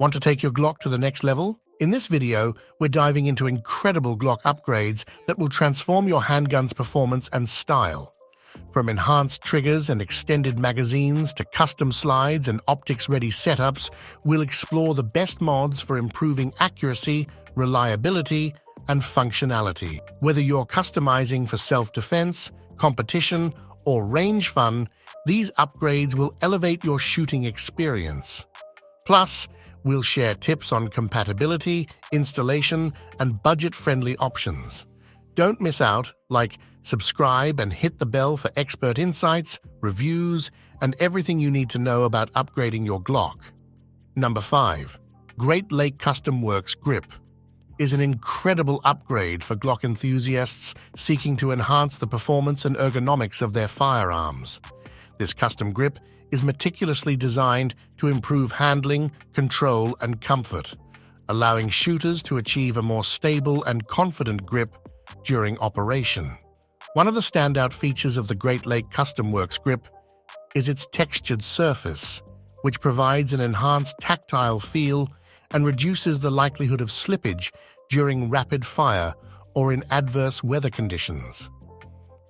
Want to take your Glock to the next level? In this video, we're diving into incredible Glock upgrades that will transform your handgun's performance and style. From enhanced triggers and extended magazines to custom slides and optics-ready setups, we'll explore the best mods for improving accuracy, reliability, and functionality. Whether you're customizing for self-defense, competition, or range fun, these upgrades will elevate your shooting experience. Plus, we'll share tips on compatibility, installation, and budget-friendly options. Don't miss out, subscribe, and hit the bell for expert insights, reviews, and everything you need to know about upgrading your Glock. Number 5. Great Lake Custom Works Grip is an incredible upgrade for Glock enthusiasts seeking to enhance the performance and ergonomics of their firearms. This custom grip is meticulously designed to improve handling, control, and comfort, allowing shooters to achieve a more stable and confident grip during operation. One of the standout features of the Great Lake Custom Works grip is its textured surface, which provides an enhanced tactile feel and reduces the likelihood of slippage during rapid fire or in adverse weather conditions.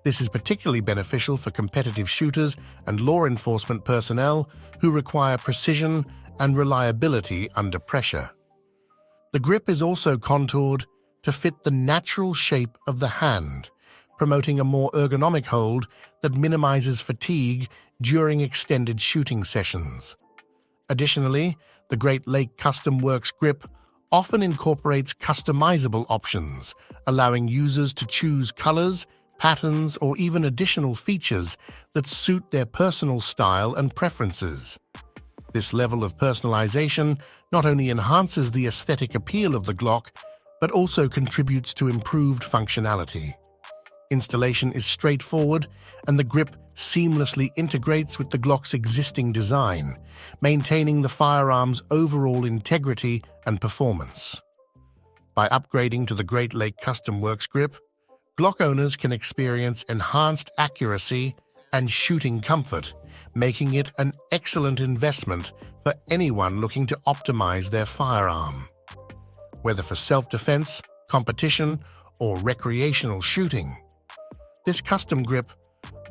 This is particularly beneficial for competitive shooters and law enforcement personnel who require precision and reliability under pressure. The grip is also contoured to fit the natural shape of the hand, promoting a more ergonomic hold that minimizes fatigue during extended shooting sessions. Additionally, the Great Lake Custom Works grip often incorporates customizable options, allowing users to choose colors, patterns, or even additional features that suit their personal style and preferences. This level of personalization not only enhances the aesthetic appeal of the Glock, but also contributes to improved functionality. Installation is straightforward, and the grip seamlessly integrates with the Glock's existing design, maintaining the firearm's overall integrity and performance. By upgrading to the Great Lake Custom Works grip, Glock owners can experience enhanced accuracy and shooting comfort, making it an excellent investment for anyone looking to optimize their firearm. Whether for self-defense, competition, or recreational shooting, this custom grip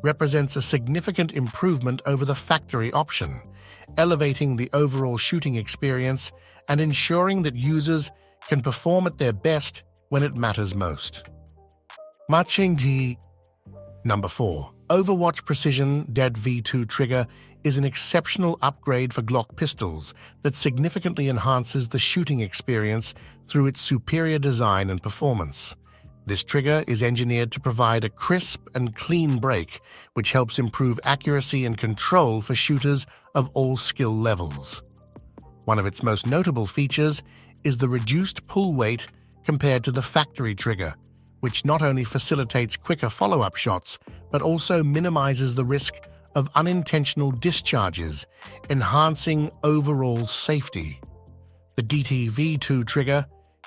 represents a significant improvement over the factory option, elevating the overall shooting experience and ensuring that users can perform at their best when it matters most. Number 4. Overwatch Precision Dead V2 trigger is an exceptional upgrade for Glock pistols that significantly enhances the shooting experience through its superior design and performance. This trigger is engineered to provide a crisp and clean break, which helps improve accuracy and control for shooters of all skill levels. One of its most notable features is the reduced pull weight compared to the factory trigger, which not only facilitates quicker follow-up shots, but also minimizes the risk of unintentional discharges, enhancing overall safety. The DTV2 trigger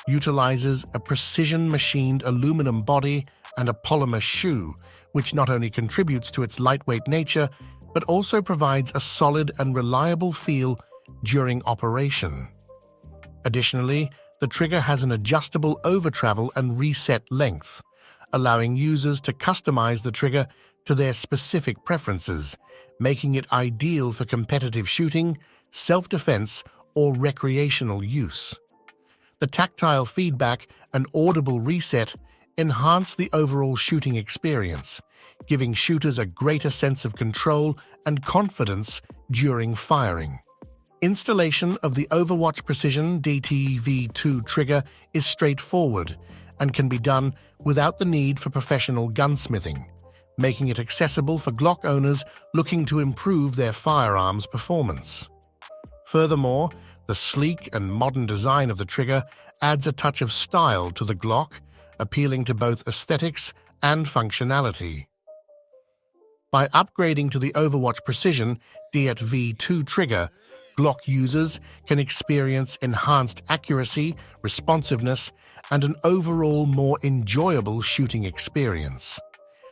utilizes a precision-machined aluminum body and a polymer shoe, which not only contributes to its lightweight nature, but also provides a solid and reliable feel during operation. Additionally, the trigger has an adjustable over-travel and reset length, allowing users to customize the trigger to their specific preferences, making it ideal for competitive shooting, self-defense, or recreational use. The tactile feedback and audible reset enhance the overall shooting experience, giving shooters a greater sense of control and confidence during firing. Installation of the Overwatch Precision DTV2 trigger is straightforward and can be done without the need for professional gunsmithing, making it accessible for Glock owners looking to improve their firearms' performance. Furthermore, the sleek and modern design of the trigger adds a touch of style to the Glock, appealing to both aesthetics and functionality. By upgrading to the Overwatch Precision DTV2 trigger, Glock users can experience enhanced accuracy, responsiveness, and an overall more enjoyable shooting experience.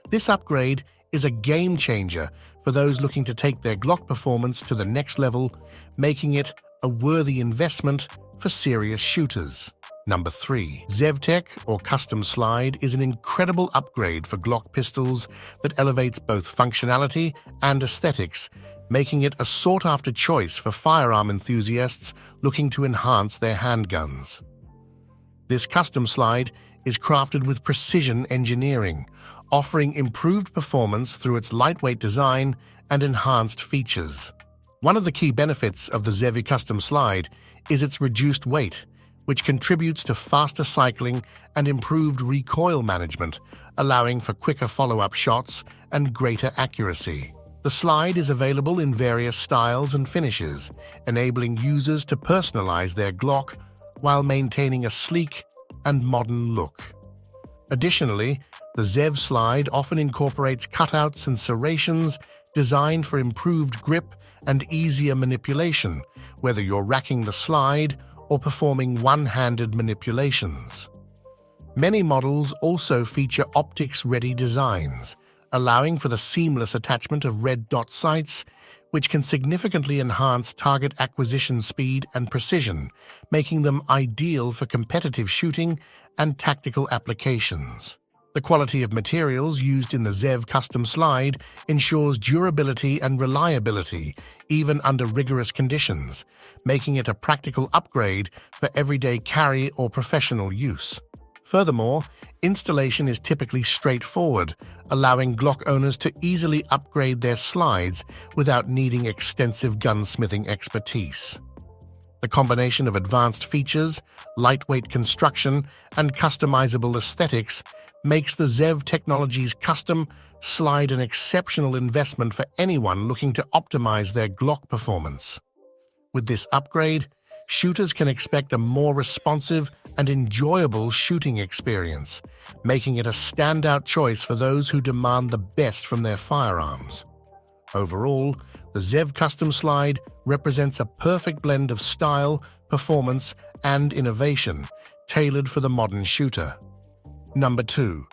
This upgrade is a game changer for those looking to take their Glock performance to the next level, making it a worthy investment for serious shooters. Number 3. ZevTech, or Custom Slide, is an incredible upgrade for Glock pistols that elevates both functionality and aesthetics, making it a sought-after choice for firearm enthusiasts looking to enhance their handguns. This custom slide is crafted with precision engineering, offering improved performance through its lightweight design and enhanced features. One of the key benefits of the Zevi Custom Slide is its reduced weight, which contributes to faster cycling and improved recoil management, allowing for quicker follow-up shots and greater accuracy. The slide is available in various styles and finishes, enabling users to personalize their Glock while maintaining a sleek and modern look. Additionally, the Zev slide often incorporates cutouts and serrations designed for improved grip and easier manipulation, whether you're racking the slide or performing one-handed manipulations. Many models also feature optics-ready designs, allowing for the seamless attachment of red dot sights, which can significantly enhance target acquisition speed and precision, making them ideal for competitive shooting and tactical applications. The quality of materials used in the Zev Custom Slide ensures durability and reliability, even under rigorous conditions, making it a practical upgrade for everyday carry or professional use. Furthermore, installation is typically straightforward, allowing Glock owners to easily upgrade their slides without needing extensive gunsmithing expertise. The combination of advanced features, lightweight construction, and customizable aesthetics makes the Zev Technologies Custom Slide an exceptional investment for anyone looking to optimize their Glock performance. With this upgrade, shooters can expect a more responsive and enjoyable shooting experience, making it a standout choice for those who demand the best from their firearms. Overall, the Zev Custom Slide represents a perfect blend of style, performance, and innovation, tailored for the modern shooter. Number 2.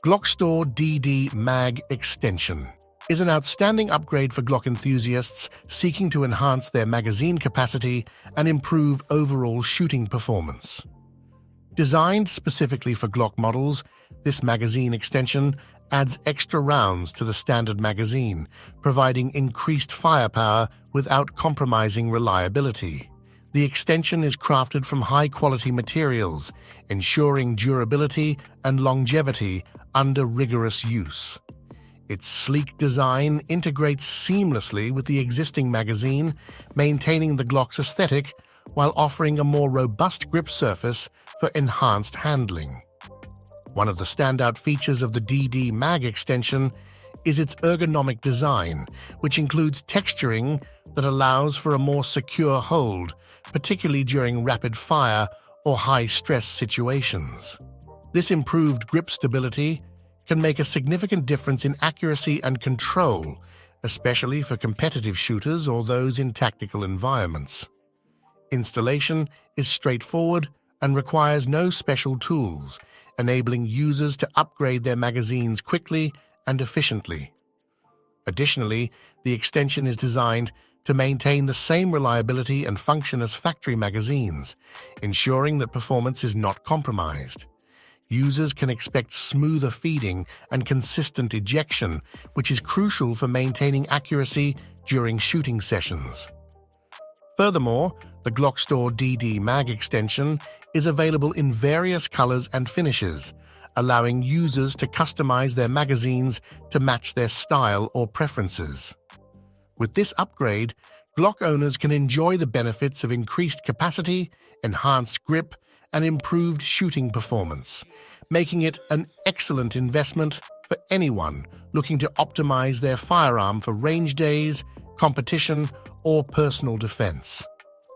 Glockstore DD Mag Extension is an outstanding upgrade for Glock enthusiasts seeking to enhance their magazine capacity and improve overall shooting performance. Designed specifically for Glock models, this magazine extension adds extra rounds to the standard magazine, providing increased firepower without compromising reliability. The extension is crafted from high-quality materials, ensuring durability and longevity under rigorous use. Its sleek design integrates seamlessly with the existing magazine, maintaining the Glock's aesthetic while offering a more robust grip surface for enhanced handling. One of the standout features of the DD Mag extension is its ergonomic design, which includes texturing that allows for a more secure hold, particularly during rapid fire or high-stress situations. This improved grip stability can make a significant difference in accuracy and control, especially for competitive shooters or those in tactical environments. Installation is straightforward and requires no special tools, enabling users to upgrade their magazines quickly and efficiently. Additionally, the extension is designed to maintain the same reliability and function as factory magazines, ensuring that performance is not compromised. Users can expect smoother feeding and consistent ejection, which is crucial for maintaining accuracy during shooting sessions. Furthermore, the Glockstore DD Mag extension is available in various colors and finishes, allowing users to customize their magazines to match their style or preferences. With this upgrade, Glock owners can enjoy the benefits of increased capacity, enhanced grip, and improved shooting performance, making it an excellent investment for anyone looking to optimize their firearm for range days, competition, or personal defense.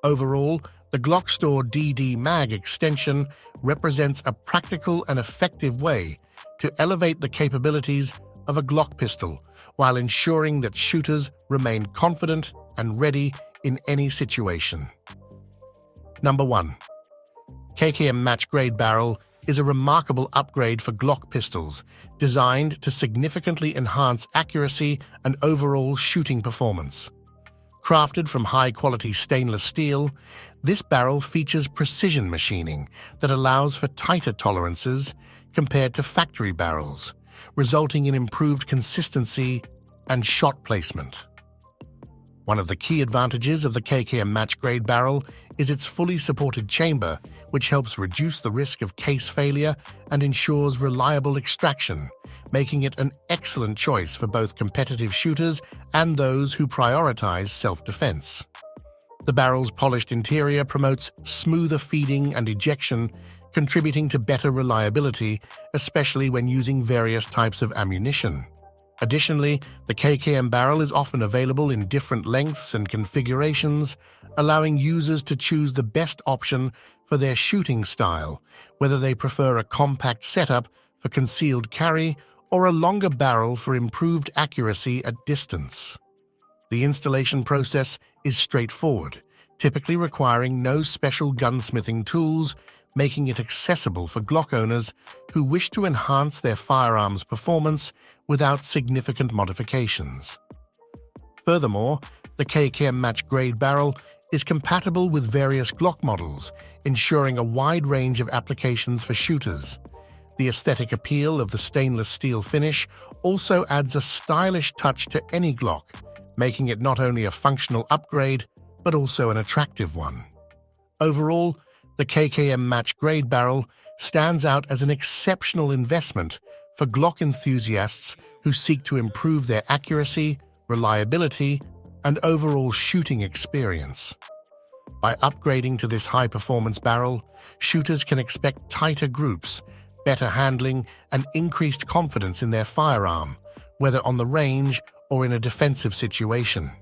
Overall, the Glockstore DD Mag extension represents a practical and effective way to elevate the capabilities of a Glock pistol while ensuring that shooters remain confident and ready in any situation. Number 1. KKM Match Grade Barrel is a remarkable upgrade for Glock pistols, designed to significantly enhance accuracy and overall shooting performance. Crafted from high-quality stainless steel, this barrel features precision machining that allows for tighter tolerances compared to factory barrels, resulting in improved consistency and shot placement. One of the key advantages of the KKM match-grade barrel is its fully supported chamber, which helps reduce the risk of case failure and ensures reliable extraction, making it an excellent choice for both competitive shooters and those who prioritize self-defense. The barrel's polished interior promotes smoother feeding and ejection, contributing to better reliability, especially when using various types of ammunition. Additionally, the KKM barrel is often available in different lengths and configurations, allowing users to choose the best option for their shooting style, whether they prefer a compact setup for concealed carry or a longer barrel for improved accuracy at distance. The installation process is straightforward, typically requiring no special gunsmithing tools, making it accessible for Glock owners who wish to enhance their firearms' performance without significant modifications. Furthermore, the KKM match-grade barrel is compatible with various Glock models, ensuring a wide range of applications for shooters. The aesthetic appeal of the stainless steel finish also adds a stylish touch to any Glock, making it not only a functional upgrade, but also an attractive one. Overall, the KKM match-grade barrel stands out as an exceptional investment for Glock enthusiasts who seek to improve their accuracy, reliability, and overall shooting experience. By upgrading to this high-performance barrel, shooters can expect tighter groups, better handling, and increased confidence in their firearm, whether on the range or in a defensive situation.